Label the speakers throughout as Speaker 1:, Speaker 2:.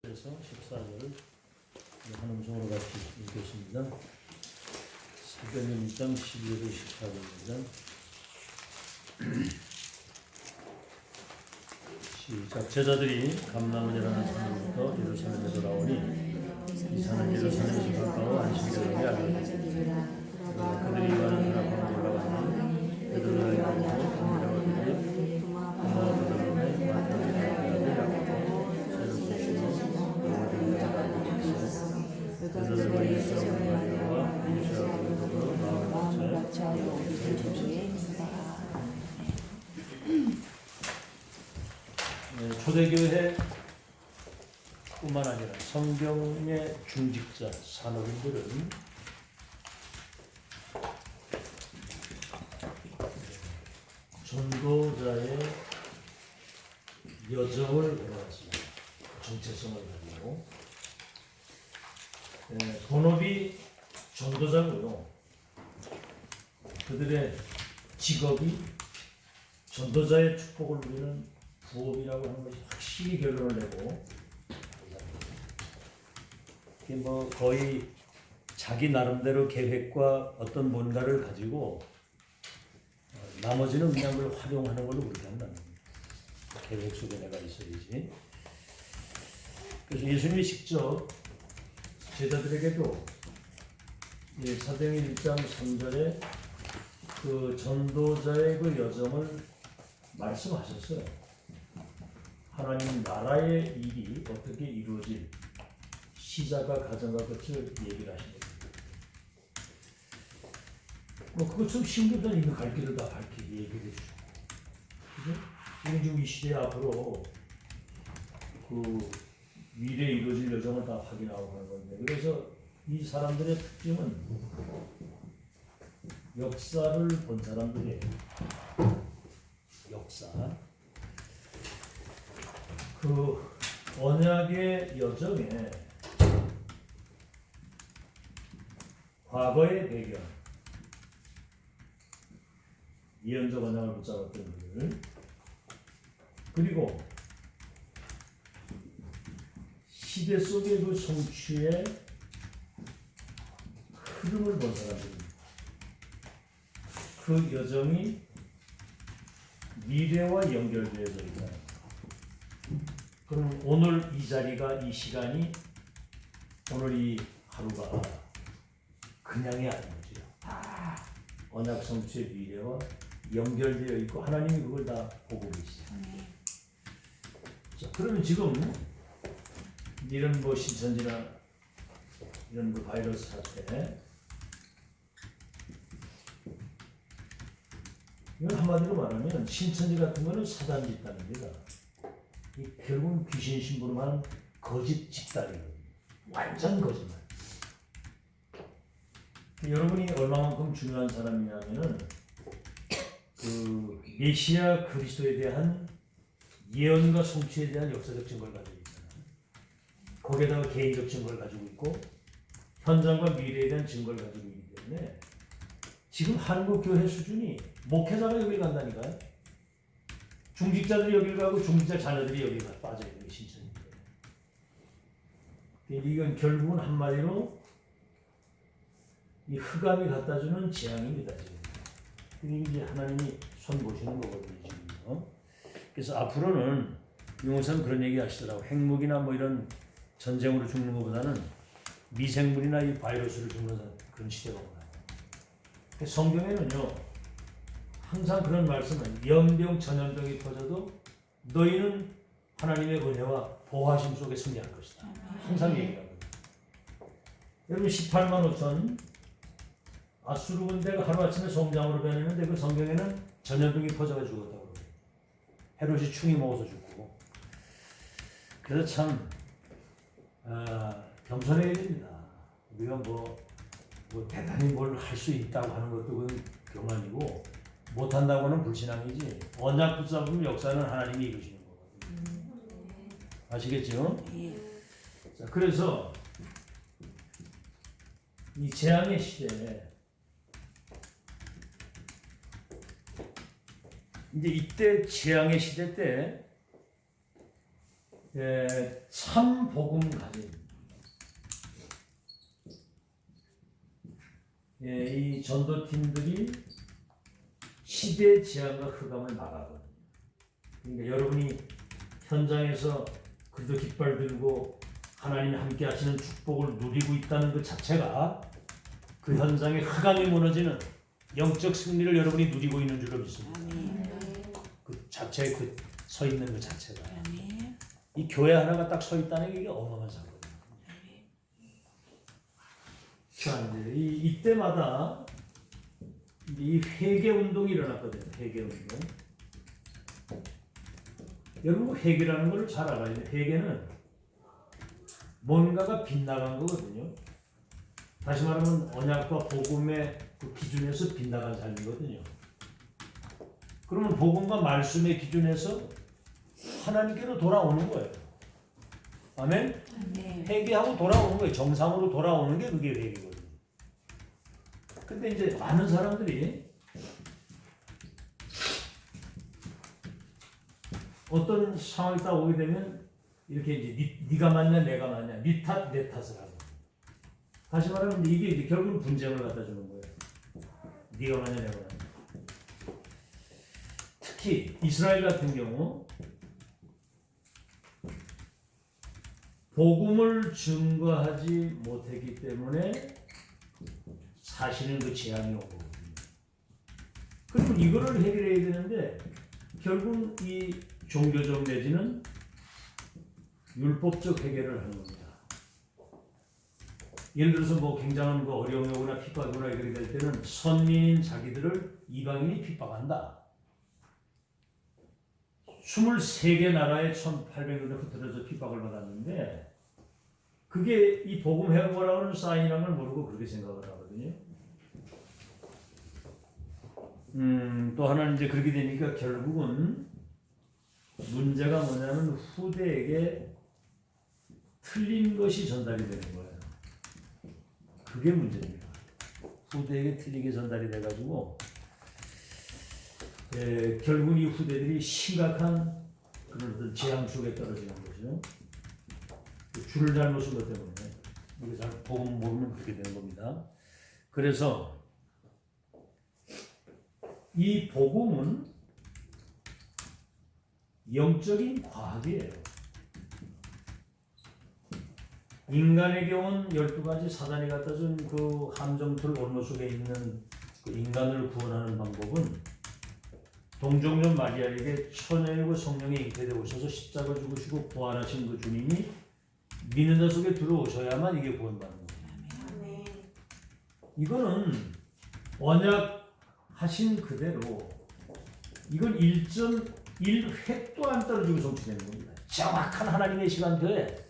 Speaker 1: 그래서 14절을 한 음성으로 같이 읽겠습니다. 사도행전 1장 12절로 14절입니다. 시작. 제자들이 감람원이라는 산으로부터 예루살렘에 돌아오니 이 산은 예루살렘에서 가까워 안식일에 알았다. 그들이 요한을 따라 올라가니 베드로와 야고보 동료들이 그들의 마타의 그들과 예수와 마리아와 유수와 그들로 마음을 맞춰 초대교회 뿐만 아니라 성경의 중직자 산업인들은 전도자의 여정을 배워왔습니다. 정체성을 가지고 본업이 전도자고요. 그들의 직업이 전도자의 축복을 누리는 부업이라고 하는 것이 확실히 결론을 내고, 이게 뭐 거의 자기 나름대로 계획과 어떤 뭔가를 가지고 나머지는 그냥 그걸 활용하는 걸로 그렇게 한다는 겁니다. 계획 속에 내가 있어야지. 그래서 예수님이 직접 제자들에게도 사도행전 1장 3절에 그 전도자의 그 여정을 말씀하셨어요. 하나님 나라의 일이 어떻게 이루어질 시작과 과정과 끝을 얘기를 하신 겁니다. 뭐 그것 좀 쉬운 것도 아니고 갈 길을 다 밝히게 얘기해 주죠. 그죠? 우리 지금 이 시대 앞으로 그 미래에 이루어질 여정을 다 확인하고 하는 건데, 그래서 이 사람들의 특징은 역사를 본 사람들이에요. 역사. 그 언약의 여정에 과거의 배경, 예언적 언약을 붙잡았던 분들, 그리고 시대 속의 그 성취의 흐름을 본 사람들입니다. 그 여정이 미래와 연결되어져 있다. 그럼 오늘 이 자리가, 이 시간이, 오늘 이 하루가 그냥이 아닌 거죠. 다 언약 성취의 미래와 연결되어 있고 하나님이 그걸 다 보고 계시죠. 자, 그러면 지금 이런 뭐 신천지나 이런 그 바이러스 사태, 이건 한마디로 말하면 신천지 같은 거는 사단 집단입니다. 결국은 귀신 심부름하는 거짓 집단이거든요. 완전 거짓말. 여러분이 얼마만큼 중요한 사람이냐면은 그 메시아 그리스도에 대한 예언과 성취에 대한 역사적 증거를 가지고 있잖아요. 거기에다가 개인적 증거를 가지고 있고 현장과 미래에 대한 증거를 가지고 있기 때문에 지금 한국 교회 수준이 목회자가 여기 간다니까요. 중직자들이 여기 가고 중직자 자녀들이 여기 빠져 있는 게 신천지예요. 이건 결국은 한마디로 이 흑암이 갖다주는 재앙입니다. 지금 이게 하나님이 손 보시는 거거든요. 지금. 그래서 앞으로는 용호사는 그런 얘기 하시더라고. 핵무기나 뭐 이런 전쟁으로 죽는 것보다는 미생물이나 이 바이러스를 죽는 그런 시대가 오나요. 성경에는요, 항상 그런 말씀은 연병 전염병이 터져도 너희는 하나님의 은혜와 보호하심 속에 승리할 것이다. 항상 얘기하거든요. 여러분 18만 5천 아수르 군대가 하루아침에 송장으로 변했는데 그 성경에는 전염병이 터져가 죽었다고 그래요. 헤롯이 충이 먹어서 죽고. 그래서 참 겸손해야 됩니다. 우리가 뭐 대단히 뭘 할 수 있다고 하는 것도 그건 교만이고, 못한다고는 불신앙이지, 언약 붙잡은 역사는 하나님이 이루시는 거거든요. 아시겠죠? 자, 그래서 이 재앙의 시대에 이제 이때 재앙의 시대 때 참 복음 가진 이 전도팀들이 시대의 제한과 흑암을 막아거든요. 그러니까 여러분이 현장에서 그래도 깃발 들고 하나님이 함께 하시는 축복을 누리고 있다는 그 자체가 그 현장의 흑암이 무너지는 영적 승리를 여러분이 누리고 있는 줄로 믿습니다. 그 자체 그 서 있는 그 자체가 이 교회 하나가 딱 서 있다는 게 이게 어마어마한 사건이에요. 자, 이제 이때마다 이 회개 운동이 일어났거든요. 회개 운동. 여러분 회개라는 걸 잘 알아요. 회개는 뭔가가 빗나간 거거든요. 다시 말하면 언약과 복음의 그 기준에서 빗나간 삶이거든요. 그러면 복음과 말씀의 기준에서 하나님께로 돌아오는 거예요. 아멘? 회개하고 돌아오는 거예요. 정상으로 돌아오는 게 그게 회개거든요. 근데 이제 많은 사람들이 어떤 상황이 딱 오게 되면 이렇게 이제 네가 맞냐 내가 맞냐 네 탓 내 탓을 하고 다시 말하면 이게 이제 결국은 분쟁을 갖다 주는 거예요. 네가 맞냐 내가 맞냐. 특히 이스라엘 같은 경우 복음을 증거하지 못했기 때문에 사실은 그 재앙이 온 거거든요. 그리고 이거를 해결해야 되는데 결국 이 종교적 내지는 율법적 해결을 하는 겁니다. 예를 들어서 뭐 굉장한 그 어려움이 오거나 핍박이 오거나 이렇게 될 때는 선민인 자기들을 이방인이 핍박한다. 23개 나라에 1800년에 흩어져서 핍박을 받았는데 그게 이 복음 회복하라고 하는 사인이라는 걸 모르고 그렇게 생각을 하거든요. 또 하나는 이제 그렇게 되니까 결국은 문제가 뭐냐면 후대에게 틀린 것이 전달이 되는 거예요. 그게 문제입니다. 후대에게 틀리게 전달이 돼가지고 결국 이 후대들이 심각한 그런 어떤 재앙 속에 떨어지는 거죠. 줄을 잘못 쓴 것 때문에 이게 잘 복음 모르면 그렇게 되는 겁니다. 그래서 이 복음은 영적인 과학이에요. 인간에게 온 12가지 사단이 갖다 준 그 함정틀 올무 속에 있는 그 인간을 구원하는 방법은 동정녀 마리아에게 처녀이고 성령이 잉태되어 오셔서 십자가 죽으시고 부활하신 그 주님이 믿는 자 속에 들어오셔야만 이게 구원받는 거예요. 이거는 언약 하신 그대로 이건 1.1획도 안 떨어지고 성취되는 겁니다. 정확한 하나님의 시간표에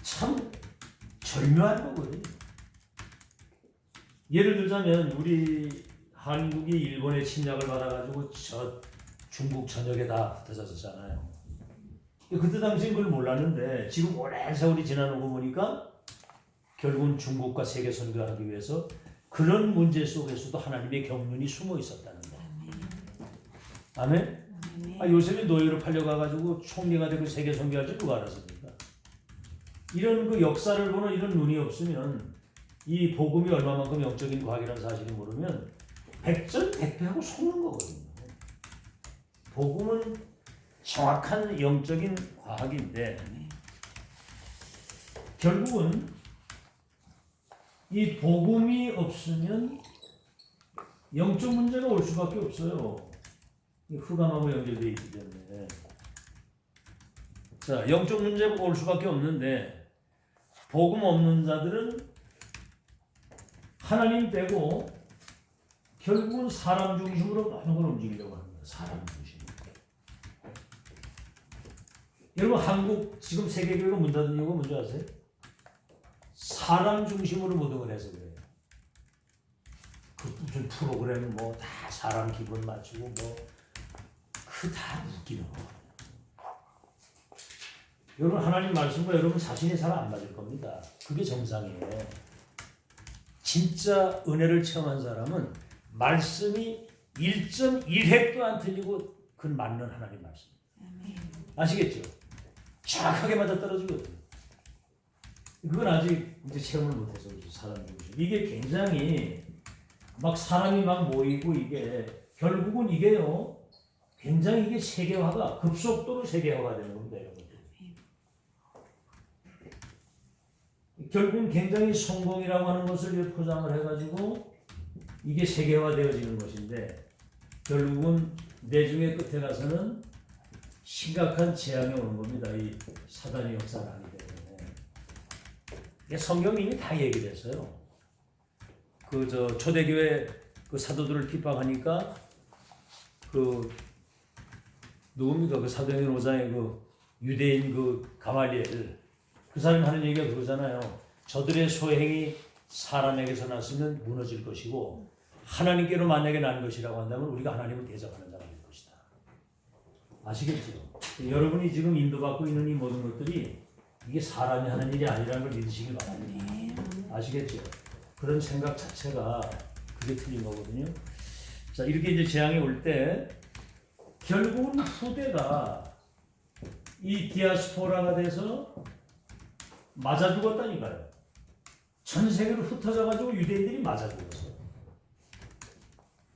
Speaker 1: 참 절묘한 거거든요. 예를 들자면 우리 한국이 일본의 침략을 받아가지고 저 중국 전역에 다 흩어졌었잖아요. 그때 당시엔 그걸 몰랐는데 지금 오랜 세월이 지나고 보니까 결국은 중국과 세계 선교하기 위해서 그런 문제 속에서도 하나님의 경륜이 숨어 있었다는 거. 아멘? 요셉이 노예로 팔려가가지고 총리가 되고 세계 선교할 줄 누가 알았습니까? 이런 그 역사를 보는 이런 눈이 없으면 이 복음이 얼마만큼 영적인 과학이라는 사실을 모르면 백전백패하고 속는 거거든요. 복음은 정확한 영적인 과학인데 결국은 이 복음이 없으면 영적 문제가 올 수밖에 없어요. 흑암하고 연결되어 있기 때문에. 자, 영적 문제가 올 수밖에 없는데 복음 없는 자들은 하나님 빼고 결국은 사람 중심으로 많은 걸 움직이려고 합니다. 사람 중심으로. 여러분 한국 지금 세계교회가 문 닫은 이유가 뭔지 아세요? 사람 중심으로 모든 걸 해서 그래요. 그 무슨 프로그램 뭐 다 사람 기분 맞추고 뭐 그 다 웃기는 거. 여러분 하나님 말씀과 여러분 자신이 잘 안 맞을 겁니다. 그게 정상이에요. 진짜 은혜를 체험한 사람은 말씀이 1.1획도 안 틀리고 그 맞는 하나님 말씀. 아시겠죠? 정확하게 맞아떨어지거든요. 그건 아직 이제 체험을 못해서 그렇지, 사람 중에서. 이게 굉장히 막 사람이 막 모이고 이게 결국은 이게요. 굉장히 이게 세계화가 급속도로 세계화가 되는 겁니다, 여러분. 결국은 굉장히 성공이라고 하는 것을 포장을 해가지고 이게 세계화되어지는 것인데 결국은 내중의 끝에 가서는 심각한 재앙이 오는 겁니다. 이 사단의 역사를 하기 때문에. 이게 성경이 이미 다 얘기됐어요. 초대교회 그 사도들을 핍박하니까 누굽니까? 그 사도행전 5장의 그 유대인 그 가말리엘 그 사람이 하는 얘기가 그거잖아요. 저들의 소행이 사람에게서 났으면 무너질 것이고 하나님께로 만약에 난 것이라고 한다면 우리가 하나님을 대적하는 자가 될 것이다. 아시겠죠? 여러분이 지금 인도받고 있는 이 모든 것들이 이게 사람이 하는 일이 아니라는 걸 믿으시길 바랍니다. 아시겠죠? 그런 생각 자체가 그게 틀린 거거든요. 자, 이렇게 이제 재앙이 올 때 결국은 후대가 이 디아스포라가 돼서 맞아 죽었다니까요. 전 세계로 흩어져가지고 유대인들이 맞아 죽었어요.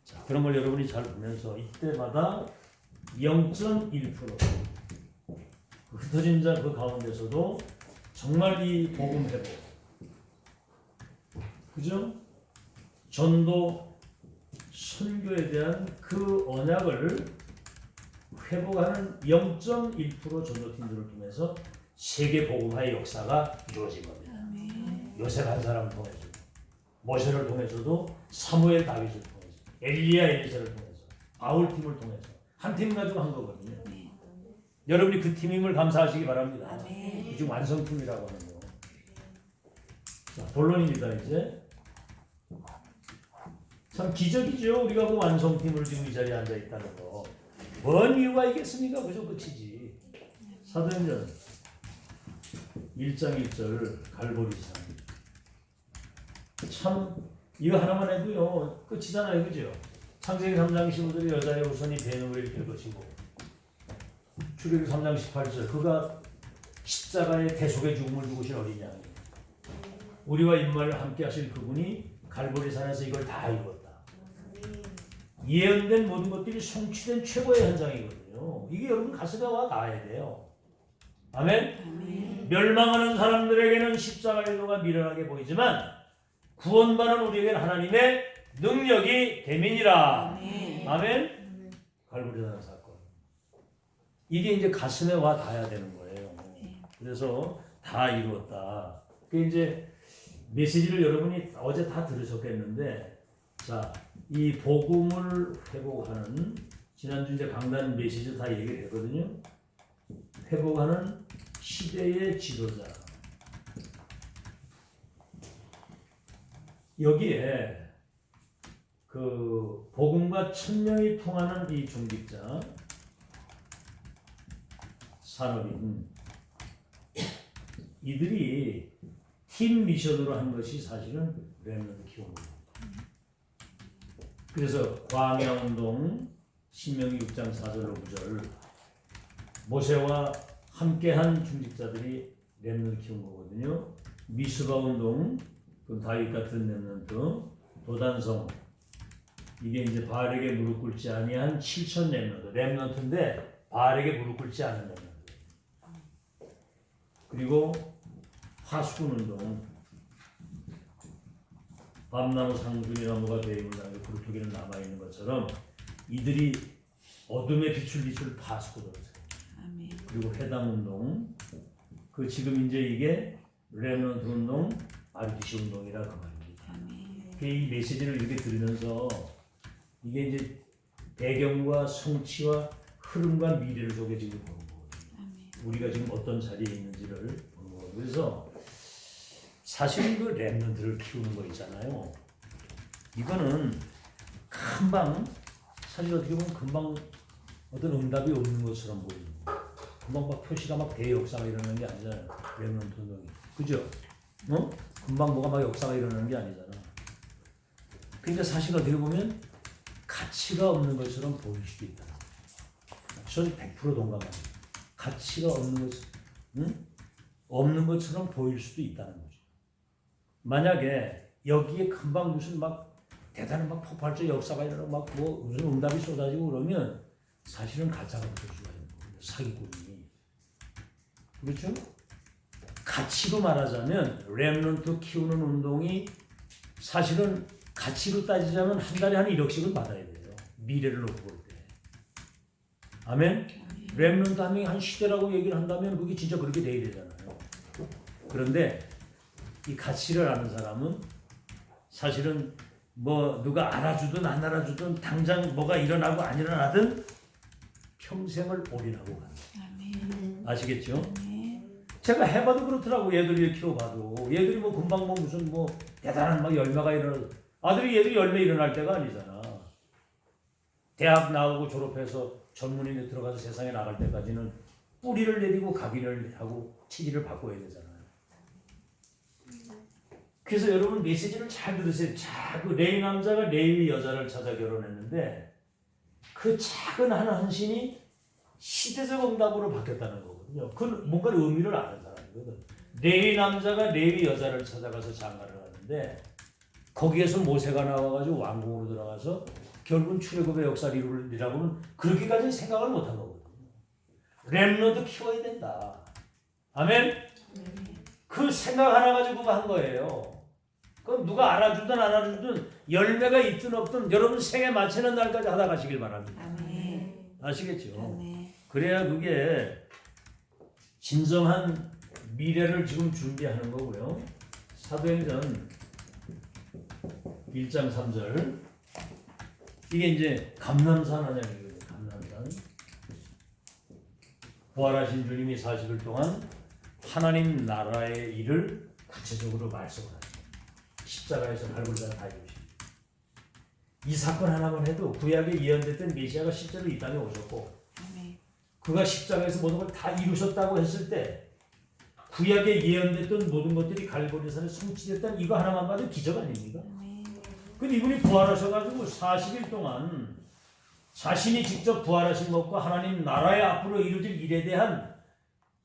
Speaker 1: 자, 그런 걸 여러분이 잘 보면서 이때마다 0.1% 흩어진 자 그 가운데서도 정말 이 복음 회복, 그죠? 전도, 선교에 대한 그 언약을 회복하는 0.1% 전도팀들을 통해서 세계 복음화의 역사가 이루어진 겁니다. 요셉 한 사람을 통해서, 모세를 통해서도 사무엘 다윗을 통해서, 엘리야 엘리사를 통해서, 바울 팀을 통해서 한 팀 가지고 한 거거든요. 여러분이 그 팀임을 감사하시기 바랍니다. 이중 완성팀이라고 하는 거. 자, 본론입니다. 이제 참 기적이죠. 우리가 그 완성팀을 지금 이 자리에 앉아 있다는 거. 뭔 이유가 있겠습니까? 그저 끝이지. 사도행전 1장 1절 갈보리산. 참 이거 하나만 해도요 끝이잖아요, 그죠? 창세기 3장 15절에 여자의 후손이 대능을 일으킬 것이고, 출애굽기 3장 18절 그가 십자가의 대속의 죽음을 죽으신 어린 양이, 우리와 인마를 함께 하실 그분이 갈보리산에서 이걸 다 이뤘다. 예언된 모든 것들이 성취된 최고의 현장이거든요. 이게 여러분 가슴에 와 닿아야 돼요. 아멘? 멸망하는 사람들에게는 십자가의 도가 미련하게 보이지만 구원받는 우리에게는 하나님의 능력이 됨이니라. 아멘? 갈보리산 사건. 이게 이제 가슴에 와 닿아야 되는 거예요. 그래서 다 이루었다. 그 이제 메시지를 여러분이 어제 다 들으셨겠는데, 자, 이 복음을 회복하는, 지난주 이제 강단 메시지 다 얘기를 했거든요. 회복하는 시대의 지도자. 여기에 그 복음과 천명이 통하는 이 중직자, 산업인, 이들이 팀 미션으로 한 것이 사실은 렘넌트 키우는 거예요. 그래서 광야운동, 신명기 6장 4절 5절 모세와 함께한 중직자들이 렘넌트 키운 거거든요. 미스바 운동, 그 다윗 같은 렘넌트, 도단성, 이게 이제 바알에게 무릎 꿇지 아니한 7천 렘넌트인데 바알에게 무릎 꿇지 않은 렘넌트. 그리고 하수군 운동, 밤나무 상중이 나무가 배임을 당해 구루토기는 남아있는 것처럼 이들이 어둠의 빛을 비출 파수꾼으로. 그리고 해당 운동, 그 지금 이제 이게 렘넌트 운동, RTC 운동이라 그 말입니다. 이 메시지를 이렇게 들으면서 이게 이제 배경과 성취와 흐름과 미래를 속에 지금 보는 거거든요. 우리가 지금 어떤 자리에 있는지를 보는 거거든요. 그래서 사실 그 렘넌트를 키우는 거 있잖아요. 이거는 금방, 사실 어떻게 보면 금방 어떤 응답이 없는 것처럼 보이는 거예요. 금방 막 표시가 막 대역사가 일어나는 게 아니잖아요. 렘넌트 운동이. 그죠? 금방 뭐가 막 역사가 일어나는 게 아니잖아. 그러니까 사실 어떻게 보면 가치가 없는 것처럼 보일 수도 있다. 저는 100% 동감합니다. 가치가 없는 것, 응? 없는 것처럼 보일 수도 있다는 거죠. 만약에 여기에 금방 무슨 막 대단한 막 폭발적 역사가 일어나고 막 뭐 무슨 응답이 쏟아지고 그러면 사실은 가짜가 붙을 수가 있는 거예요. 사기꾼이. 그렇죠? 가치로 말하자면 렘넌트 키우는 운동이 사실은 가치로 따지자면 한 달에 한 1억씩은 받아야 돼요. 미래를 놓고 볼 때. 아멘? 렘넌트 한 명이 한 시대라고 얘기를 한다면 그게 진짜 그렇게 돼야 되잖아요. 그런데 이 가치를 아는 사람은 사실은 뭐 누가 알아주든 안 알아주든 당장 뭐가 일어나고 안 일어나든 평생을 올인하고 간다. 아시겠죠? 제가 해봐도 그렇더라고. 얘들이 키워봐도 얘들이 뭐 금방 뭐 무슨 뭐 대단한 막 열매가 일어나. 얘들이 열매 일어날 때가 아니잖아. 대학 나오고 졸업해서 전문인에 들어가서 세상에 나갈 때까지는 뿌리를 내리고 각인을 하고 치질을 바꿔야 되잖아요. 그래서 여러분 메시지를 잘 들으세요. 그 레위 남자가 레위 여자를 찾아 결혼했는데 그 작은 하나 헌신이 시대적 응답으로 바뀌었다는 거거든요. 그 뭔가를 의미를 아는 사람이거든. 레위 남자가 레위 여자를 찾아가서 장가를 하는데 거기에서 모세가 나와가지고 왕궁으로 들어가서 결국은 출애굽의 역사를 이루리라고는 그렇게까지는 생각을 못한 거거든요. 렘넌트 키워야 된다. 아멘? 그 생각 하나 가지고 한 거예요. 그럼 누가 알아주든 안 알아주든 열매가 있든 없든 여러분 생에 마치는 날까지 하다 가시길 바랍니다. 아시겠죠? 그래야 그게 진정한 미래를 지금 준비하는 거고요. 사도행전 1장 3절 이게 이제 감람산 환영이거든요. 감람산 부활하신 주님이 40일 동안 하나님 나라의 일을 구체적으로 말씀하셨습니다. 십자가에서 발굴자가 다 이루십니다. 이 사건 하나만 해도 구약에 예언됐던 메시아가 실제로 이 땅에 오셨고 그가 십자가에서 모든 걸 다 이루셨다고 했을 때 구약에 예언됐던 모든 것들이 갈보리산에 성취됐다는 이거 하나만 봐도 기적 아닙니까? 근데 이분이 부활하셔가지고 40일 동안 자신이 직접 부활하신 것과 하나님 나라의 앞으로 이루어질 일에 대한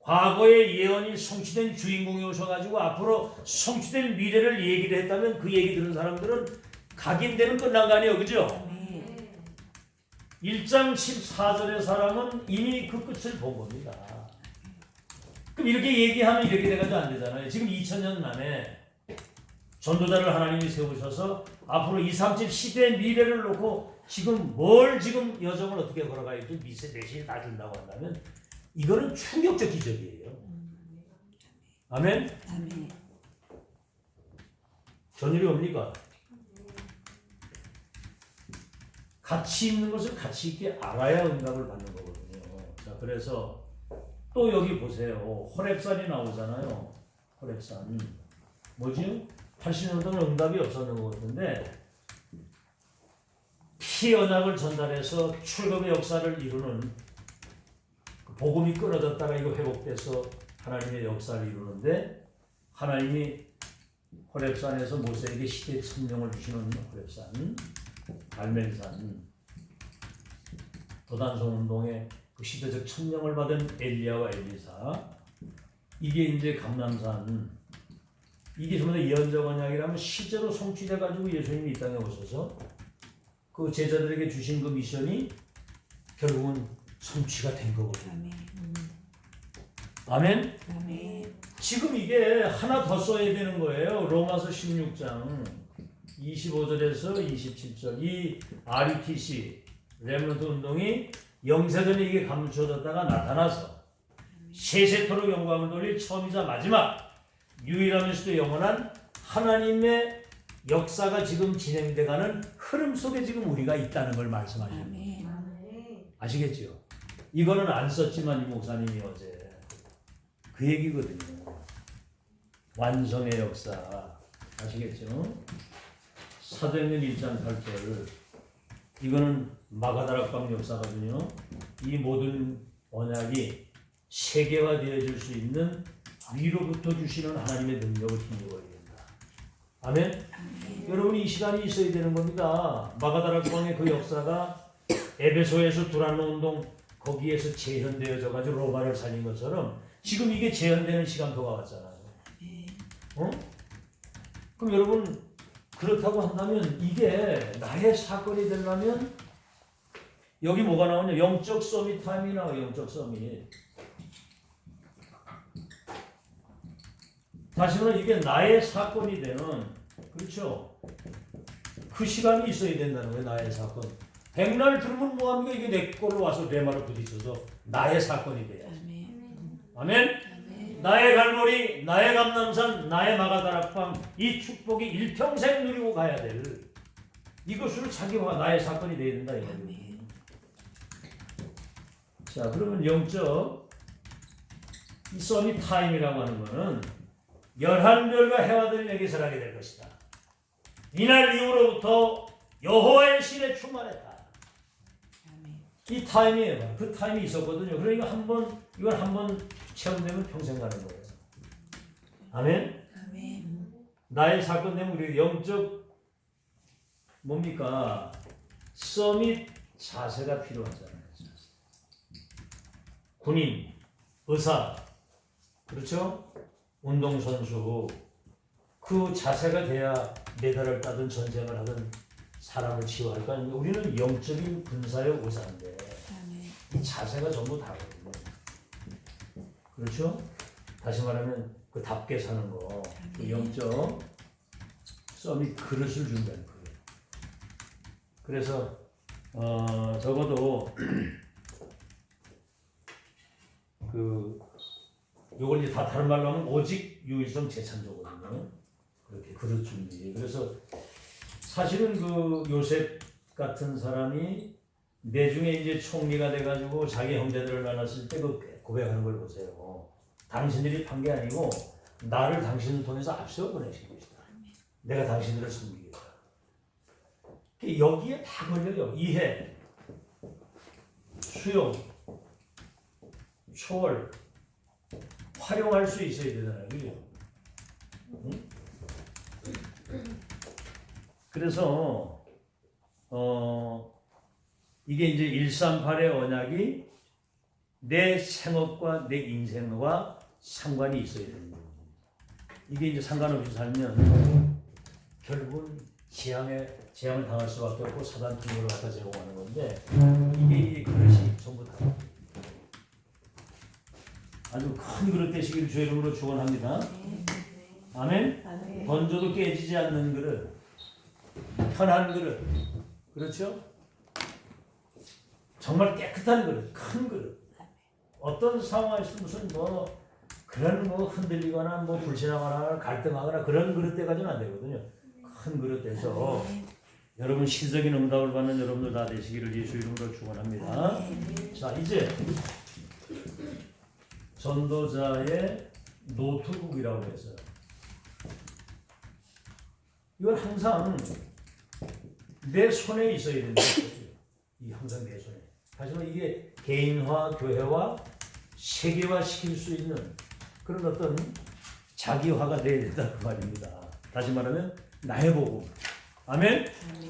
Speaker 1: 과거의 예언이 성취된 주인공이 오셔가지고 앞으로 성취될 미래를 얘기를 했다면 그 얘기 들은 사람들은 각인되는 끝난 거 아니에요. 그죠? 1장 14절의 사람은 이미 그 끝을 본 겁니다. 그럼 이렇게 얘기하면 이렇게 돼가지고 안 되잖아요. 지금 2000년 만에 전도자를 하나님이 세우셔서 앞으로 2, 30 시대의 미래를 놓고 지금 여정을 어떻게 걸어가야지 메시지 다 준다고 한다면 이거는 충격적 기적이에요. 아멘? 전일이 뭡니까? 가치 있는 것을 가치 있게 알아야 응답을 받는 거거든요. 자, 그래서 또 여기 보세요. 호렙산이 나오잖아요. 호렙산. 뭐지요? 80년도는 응답이 없었는 것 같은데 피 언약을 전달해서 출애굽의 역사를 이루는 복음이 끊어졌다가 이거 회복돼서 하나님의 역사를 이루는데 하나님이 호렙산에서 모세에게 시대 천명을 주시는 호렙산, 갈멜산, 도단성 운동의 그 시대적 천명을 받은 엘리야와 엘리사, 이게 이제 감람산, 이게 전부 다 예언적 언약이라면 실제로 성취돼 가지고 예수님이 이 땅에 오셔서 그 제자들에게 주신 그 미션이 결국은 성취가 된 거거든요. 아멘? 지금 이게 하나 더 써야 되는 거예요. 로마서 16장 25절에서 27절. 이 RETC 렘넌트 운동이 영세전에 이게 감춰졌다가 나타나서 세세토록 영광을 돌릴 처음이자 마지막 유일하면서도 영원한 하나님의 역사가 지금 진행돼가는 흐름 속에 지금 우리가 있다는 걸 말씀하십니다. 아시겠죠? 이거는 안 썼지만 이 목사님이 어제 그 얘기거든요. 완성의 역사. 아시겠죠? 사도행전 1장 8절. 이거는 마가다락방 역사거든요. 이 모든 언약이 세계화되어질 수 있는 위로부터 주시는 하나님의 능력을 힘입어야 된다. 아멘? 여러분이 이 시간이 있어야 되는 겁니다. 마가다락방의 그 역사가 에베소에서 두란노 운동, 거기에서 재현되어져 가지고 로마를 살린 것처럼 지금 이게 재현되는 시간표가 왔잖아요. 어? 그럼 여러분 그렇다고 한다면 이게 나의 사건이 되려면 여기 뭐가 나오냐? 영적 서밋 타임이 나와요. 영적 서밋. 다시 말해 이게 나의 사건이 되는, 그렇죠? 그 시간이 있어야 된다는 거예요. 나의 사건. 백날 들으면 뭐합니까? 이게 내 걸로 와서 내 말을 부딪혀서 나의 사건이 돼야지. 아멘? 나의 갈보리, 나의 감람산, 나의 마가다락방, 이 축복이 일평생 누리고 가야 될 이것으로 자기와 나의 사건이 돼야 된다 이거예요. 자, 그러면 영적 이 서밋 타임이라고 하는 거는 11별과 해와들이 내게 설하게 될 것이다. 이날 이후로부터 여호와의 신에 충만했다. 이 타임이에요. 그 타임이 있었거든요. 그러니까 이걸 한번 체험되면 평생 가는 거예요. 아멘?
Speaker 2: 아멘.
Speaker 1: 나의 사건 때문에 우리 영적 뭡니까? 서밋 자세가 필요하잖아요. 군인, 의사, 그렇죠? 운동선수, 그 자세가 돼야 메달을 따든 전쟁을 하든 사람을 치유할 거 아닙니까? 우리는 영적인 군사의 의사인데 이 자세가 전부 다르거든요. 그렇죠? 다시 말하면 그 답게 사는 거, 그 영적 서밋 그릇을 준비하는 거예요. 그래서 적어도 요걸 이제 다 다른 말로 하면 오직 유일성 재창조거든요. 그렇게 그릇 준비. 그래서 사실은 그 요셉 같은 사람이 내중에 이제 총리가 돼가지고 자기 형제들을 만났을 때 그 고백하는 걸 보세요. 당신들이 판 게 아니고 나를 당신을 통해서 앞세워 보내신 것이다. 내가 당신들을 섬기겠다. 여기에 다 걸려요. 이해, 수용, 초월, 활용할 수 있어야 되잖아요. 그죠? 응? 그래서 이게 이제 138의 언약이 내 생업과 내 인생과 상관이 있어야 되는 거예요. 이게 이제 상관없이 살면 결국은 재앙을 당할 수밖에 없고 사단 통로를 갖다 제공하는 건데 이게 그릇이 전부 다 아주 큰 그릇 되시기를 주의 이름으로 축원합니다. 아멘? 던져도 깨지지 않는 그릇, 편한 그릇, 그렇죠? 정말 깨끗한 그릇, 큰 그릇. 어떤 상황에서 무슨 그런 흔들리거나 불신하거나 갈등하거나 그런 그릇 돼가지고는 안 되거든요. 큰 그릇 돼서 여러분 신적인 응답을 받는 여러분들 다 되시기를 예수 이름으로 축원합니다. 자, 이제 전도자의 노트북이라고 했어요. 이건 항상 내 손에 있어야 된다는 거죠. 이 항상 내 손에. 하지만 이게 개인화, 교회화, 세계화 시킬 수 있는 그런 어떤 자기화가 돼야 된다 그 말입니다. 다시 말하면 나의 복음. 아멘?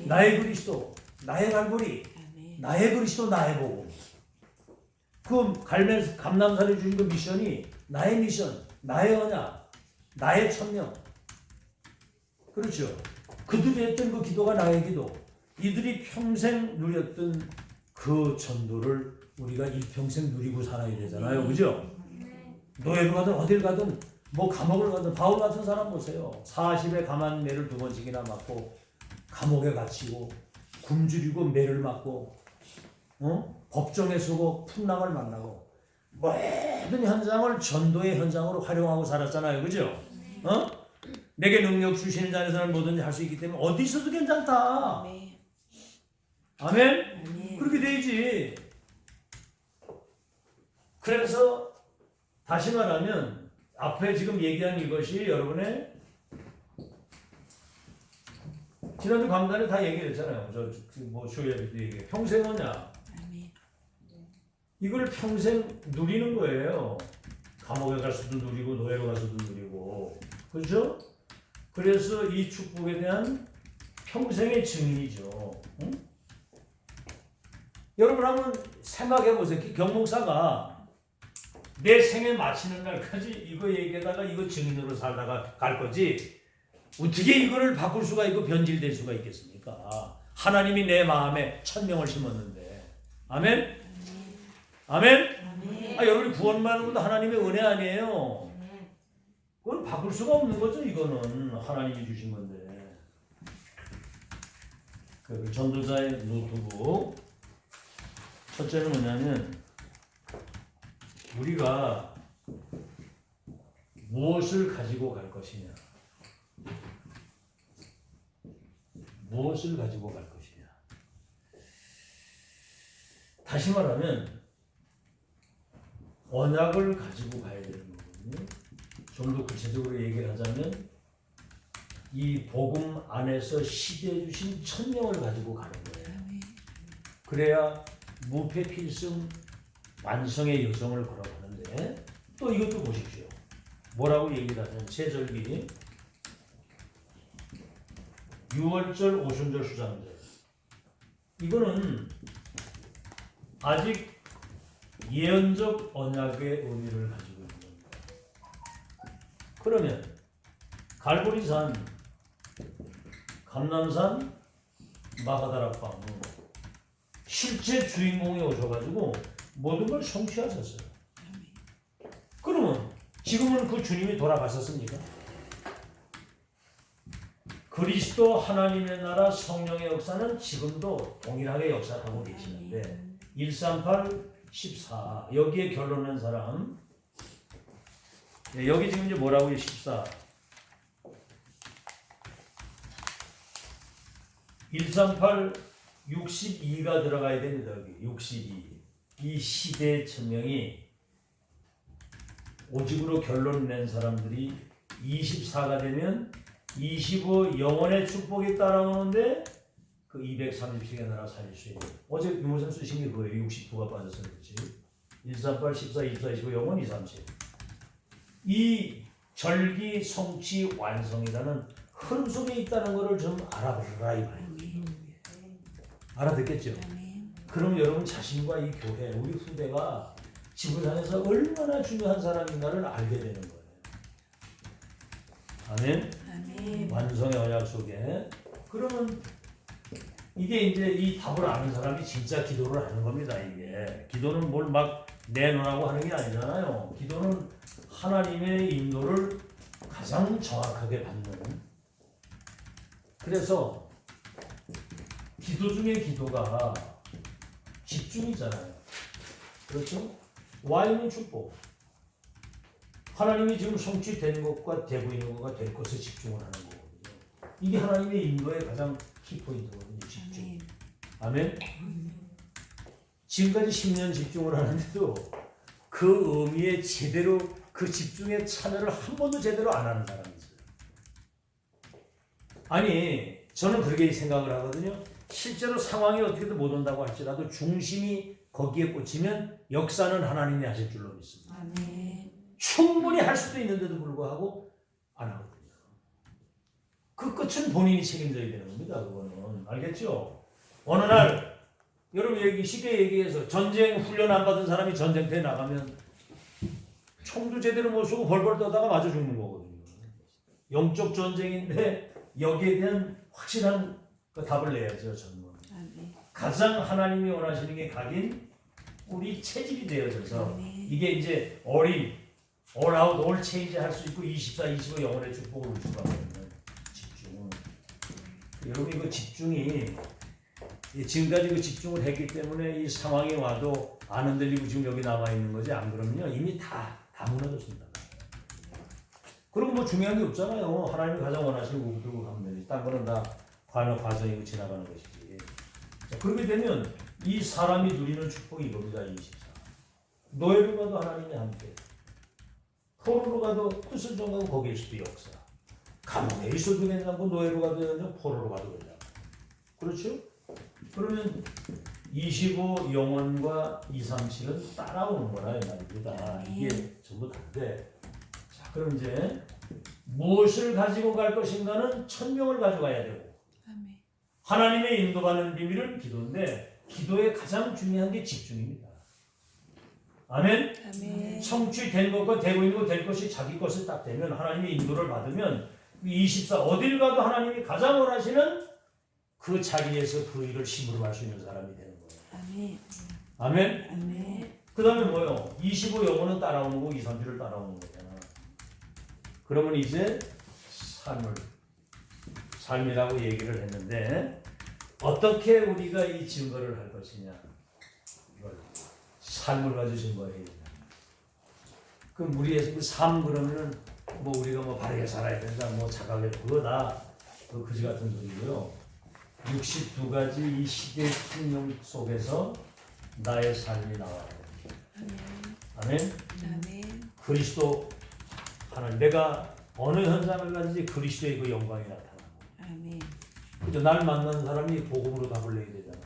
Speaker 1: 나의 그리스도, 나의 갈보리, 나의 그리스도, 나의 복음. 그 감람산에 주신 그 미션이 나의 미션, 나의 언약, 나의 천명. 그렇죠. 그들이 했던 그 기도가 나의 기도. 이들이 평생 누렸던 그 전도를 우리가 일평생 누리고 살아야 되잖아요. 그죠? 노예로 가든 어딜 가든 감옥을 가든 바울 같은 사람 보세요. 40에 가만 매를 2번씩이나 맞고 감옥에 갇히고 굶주리고 매를 맞고 법정에 서고 풍랑을 만나고 모든 현장을 전도의 현장으로 활용하고 살았잖아요. 그죠? 내게 능력 주시는 자에서는 뭐든지 할 수 있기 때문에 어디 있어도 괜찮다. 아멘? 그렇게 되지. 그래서 다시 말하면 앞에 지금 얘기한 이것이 여러분의 지난주 강단에 다 얘기했잖아요. 쇼예비도 얘기해. 평생 언약. 이걸 평생 누리는 거예요. 감옥에 가서도 누리고 노예로 가서도 누리고. 그렇죠? 그래서 이 축복에 대한 평생의 증인이죠. 응? 여러분 한번 생각해 보세요. 경목사가 내 생에 마치는 날까지 이거 얘기하다가 이거 증인으로 살다가 갈 거지. 어떻게 이거를 바꿀 수가 있고 변질될 수가 있겠습니까? 하나님이 내 마음에 1000명을 심었는데. 아멘? 아멘? 여러분이 구원만으로도 하나님의 은혜 아니에요. 그건 바꿀 수가 없는 거죠. 이거는 하나님이 주신 건데. 그 전도자의 노트북 첫째는 뭐냐면 우리가 무엇을 가지고 갈 것이냐, 무엇을 가지고 갈 것이냐. 다시 말하면 언약을 가지고 가야 되는 거거든요. 좀 더 구체적으로 얘기를 하자면 이 복음 안에서 시대해 주신 천명을 가지고 가는 거예요. 그래야 무패 필승 완성의 여정을 걸어가는데, 또 이것도 보십시오. 뭐라고 얘기를 하냐면 세절기 6월절, 오순절, 수장절. 이거는 아직 예언적 언약의 의미를 가지고 있는 겁니다. 그러면 갈보리산, 감람산, 마가다락방 실제 주인공이 오셔가지고 모든 걸 성취하셨어요. 그러면 지금은 그 주님이 돌아가셨습니까? 그리스도 하나님의 나라 성령의 역사는 지금도 동일하게 역사하고 계시는데 138, 14 여기에 결론 낸 사람. 여기 지금 이제 뭐라고요? 14 138 62가 들어가야 됩니다. 여기 62. 이 시대의 천명이 오직으로 결론 낸 사람들이 24가 되면 25 영원의 축복이 따라오는데 그 230씩의 나라 살릴 수 있는. 어제 유모선 쓰신 게 그거예요. 69가 빠져서 그렇지. 138, 14, 24, 25 영원 230. 이 절기 성취 완성이라는 흐름 속에 있다는 것을 좀 알아보라 이 말이에요. 알아듣겠죠? 그럼 여러분 자신과 이 교회, 우리 후대가 지구상에서 얼마나 중요한 사람인가를 알게 되는 거예요. 아멘? 아멘. 완성의 언약 속에. 그러면 이게 이제 이 답을 아는 사람이 진짜 기도를 하는 겁니다. 이게 기도는 뭘 막 내놓으라고 하는 게 아니잖아요. 기도는 하나님의 인도를 가장 정확하게 받는. 그래서 기도 중에 기도가 집중이잖아요. 그렇죠? 와인은 축복. 하나님이 지금 성취된 것과 되고 있는 것과 될 것에 집중을 하는 거거든요. 이게 하나님의 인도의 가장 키포인트거든요. 집중. 아멘? 지금까지 10년 집중을 하는데도 그 의미에 제대로 그 집중에 참여를 한 번도 제대로 안 하는 사람이 있어요. 아니 저는 그렇게 생각을 하거든요. 실제로 상황이 어떻게든 못 온다고 할지라도 중심이 거기에 꽂히면 역사는 하나님이 하실 줄로 믿습니다. 아멘. 충분히 할 수도 있는데도 불구하고 안 하거든요. 그 끝은 본인이 책임져야 되는 겁니다. 그거는 알겠죠? 어느 날 여러분 여기 쉽게 얘기해서 전쟁 훈련 안 받은 사람이 전쟁터에 나가면 총도 제대로 못 쏘고 벌벌 떠다가 맞아 죽는 거거든요. 영적 전쟁인데 여기에 대한 확실한 그 답을 내야죠. 저는 가장 하나님이 원하시는 게 각인 우리 체질이 되어져서 이게 이제 all out, all change 할 수 있고 24, 25 영혼의 축복을 올 수가 있는 집중. 여러분 이거 집중이 지금까지 그 집중을 했기 때문에 이 상황이 와도 안 흔들리고 지금 여기 남아 있는 거지. 안 그러면요 이미 다 무너졌습니다. 그리고 뭐 중요한 게 없잖아요. 하나님이 가장 원하시는 거 들고 가면 되지. 딴 거는 다 과정이고 지나가는 것이지. 자, 그렇게 되면 이 사람이 누리는 축복이 이겁니다. 24. 노예로 가도 하나님이 함께. 포로로 가도 뜻을 정하고 거기에 있어도 역사. 감옥에 있어도 괜찮고 노예로 가도 괜찮고 포로로 가도 괜찮고. 그렇죠? 그러면 25 영혼과 237은 따라오는 거라 이 말입니다. 이게 전부 다른데. 자, 그럼 이제 무엇을 가지고 갈 것인가는 천명을 가져가야 되고 하나님의 인도받는 비밀은 기도인데 기도에 가장 중요한 게 집중입니다. 아멘?
Speaker 2: 아멘.
Speaker 1: 성취된 것과 되고 있는 것 될 것이 자기 것을 딱 되면 하나님의 인도를 받으면 24 어딜 가도 하나님이 가장 원하시는 그 자리에서 그 일을 심으로 할 수 있는 사람이 되는 거예요.
Speaker 2: 아멘.
Speaker 1: 아멘?
Speaker 2: 아멘.
Speaker 1: 그 다음에 뭐요? 25 영혼은 따라오는 거 2, 3주를 따라오는 거잖아. 그러면 이제 삶이라고 얘기를 했는데 어떻게 우리가 이 증거를 할 것이냐. 이걸 삶을 가지고 증거해야 된다. 그럼 우리의 그 삶 그러면은 뭐 우리가 뭐 바르게 살아야 된다, 뭐 착하게 그거 다 그지 같은 소리고요. 62가지 이 시대의 풍경 속에서 나의 삶이 나와야 돼. 아멘.
Speaker 2: 아멘.
Speaker 1: 그리스도 하나님 내가 어느 현장을 가든지 그리스도의 그 영광이 나타나고.
Speaker 2: 아멘.
Speaker 1: 그죠? 날 만나는 사람이 복음으로 답을 내야 되잖아요.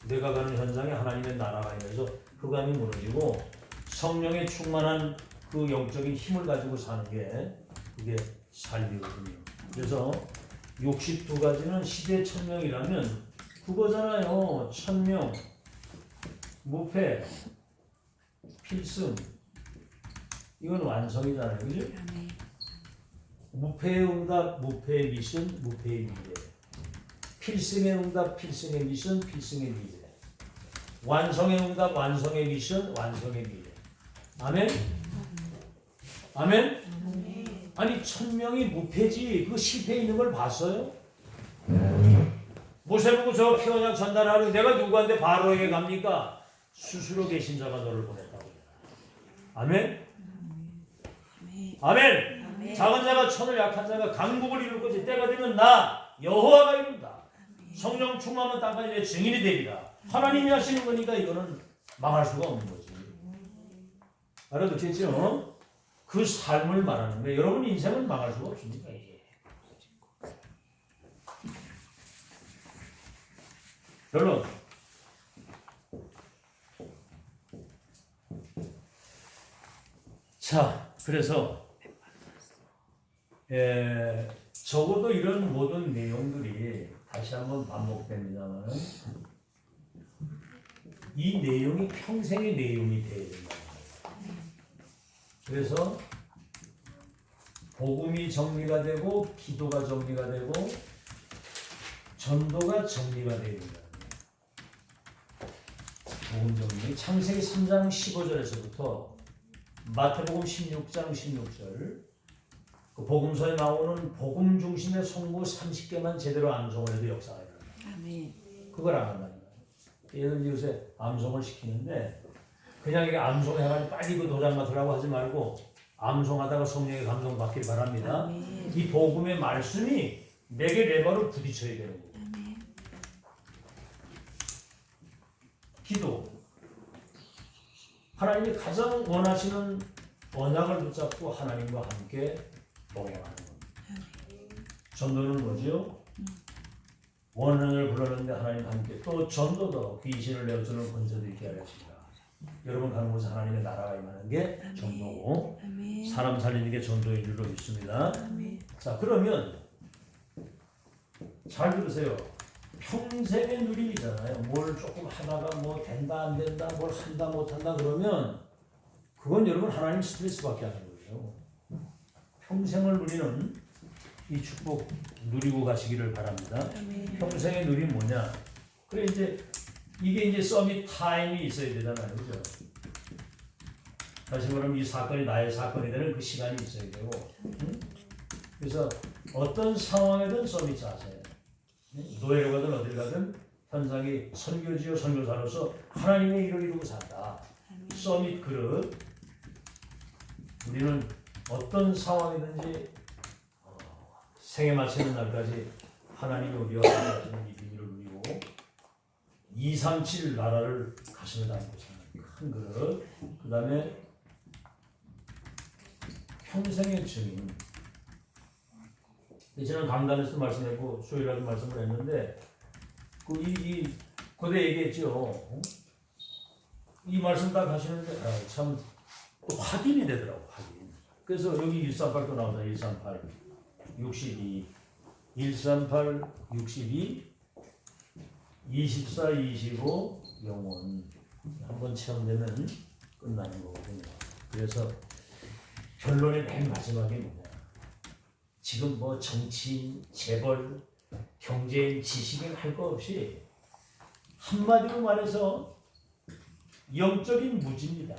Speaker 1: 내가 가는 현장에 하나님의 나라가 있어서 흑암이 무너지고 성령의 충만한 그 영적인 힘을 가지고 사는 게 그게 삶이거든요. 그래서 62가지는 시대 천명이라면 그거잖아요. 천명, 무패, 필승. 이건 완성이잖아요. 그죠?
Speaker 2: 아멘.
Speaker 1: 무패의 응답, 무패의 미션, 무패의 미래. 필승의 응답, 필승의 미션, 필승의 미래. 완성의 응답, 완성의 미션, 완성의 미래. 아멘? 아멘?
Speaker 2: 아멘.
Speaker 1: 아니 천명이 무패지 그 실패 있는 걸 봤어요? 모세 보고 저 피언약 전달하려 내가 누구한테 바로에게 갑니까? 스스로 계신 자가 너를 보냈다고. 아멘?
Speaker 2: 아멘.
Speaker 1: 아멘?
Speaker 2: 아멘.
Speaker 1: 작은 자가 천을 약한 자가 강국을 이룰 것이 때가 되면 나 여호와가 이룬다. 성령 충만하면 땅까지 내 증인이 되리라. 하나님이 하시는 거니까 이거는 망할 수가 없는 거지. 알아듣겠죠? 그 삶을 말하는 거예요. 여러분 인생은 망할 수가 없습니다. 결론. 자, 그래서 적어도 이런 모든 내용들이 다시 한번 반복됩니다만 이 내용이 평생의 내용이 되어야 된다. 그래서 복음이 정리가 되고 기도가 정리가 되고 전도가 정리가 되어야 된다. 복음 정리. 창세기 3장 15절에서부터 마태복음 16장 16절 그 복음서에 나오는 복음 중심의 성구 30개만 제대로 암송을 해도 역사가 일어난다.
Speaker 2: 아멘.
Speaker 1: 그걸 안 한다는 거예요. 예를 들어 요새 암송을 시키는데 그냥 이게 암송해가지고 빨리 그 도장 맞으라고 하지 말고 암송하다가 성령의 감동 받기를 바랍니다.
Speaker 2: 아멘.
Speaker 1: 이 복음의 말씀이 내게 레버를 부딪혀야 되는 거예요.
Speaker 2: 아멘.
Speaker 1: 기도. 하나님이 가장 원하시는 언약을 붙잡고 하나님과 함께 동행하는 겁니다. 전도는 뭐죠? 원한을 불렀는데 하나님 함께 또 전도도 귀신을 내어주는 권세도 있게 하시라. 여러분 가는 곳에 하나님의 나라가 임하는 게 전도고
Speaker 2: 아멘.
Speaker 1: 사람 살리는 게 전도인 줄로 믿습니다.
Speaker 2: 아멘.
Speaker 1: 자 그러면 잘 들으세요. 평생의 누림이잖아요. 뭘 조금 하다가 뭐 된다 안 된다 뭘 한다 못 한다 그러면 그건 여러분 하나님 스트레스밖에 안 하는 거예요. 평생을 누리는 이 축복 누리고 가시기를 바랍니다.
Speaker 2: 아멘.
Speaker 1: 평생의 누림 뭐냐? 그래 이제 이게 이제 서밋 타임이 있어야 되잖아요, 그죠? 다시 말하면 이 사건이 나의 사건이 되는 그 시간이 있어야 되고, 응? 그래서 어떤 상황에든 서밋 자세, 노예로 가든 어딜 가든 현장이 선교지요 선교사로서 하나님의 일을 이루고 산다. 서밋 그릇. 우리는 어떤 상황이든지 생에 마치는 날까지 하나님이 우리와 함께 하시는 이 비밀을 누리고 237 나라를 가슴에 담고 사는 큰 그릇. 그 다음에 평생의 증인. 저는 강단에서 말씀했고 수요일에도 말씀을 했는데 이 고대 얘기했죠. 이 말씀 딱 하시는데 참 확인이 되더라고. 확인. 그래서 여기 138도 나오다. 138 62 138 62 24, 25 영혼 한번 체험되면 끝나는 거거든요. 그래서 결론의 맨 마지막에 뭐냐? 지금 뭐 정치인, 재벌, 경제인, 지식인 할 거 없이 한마디로 말해서 영적인 무지입니다.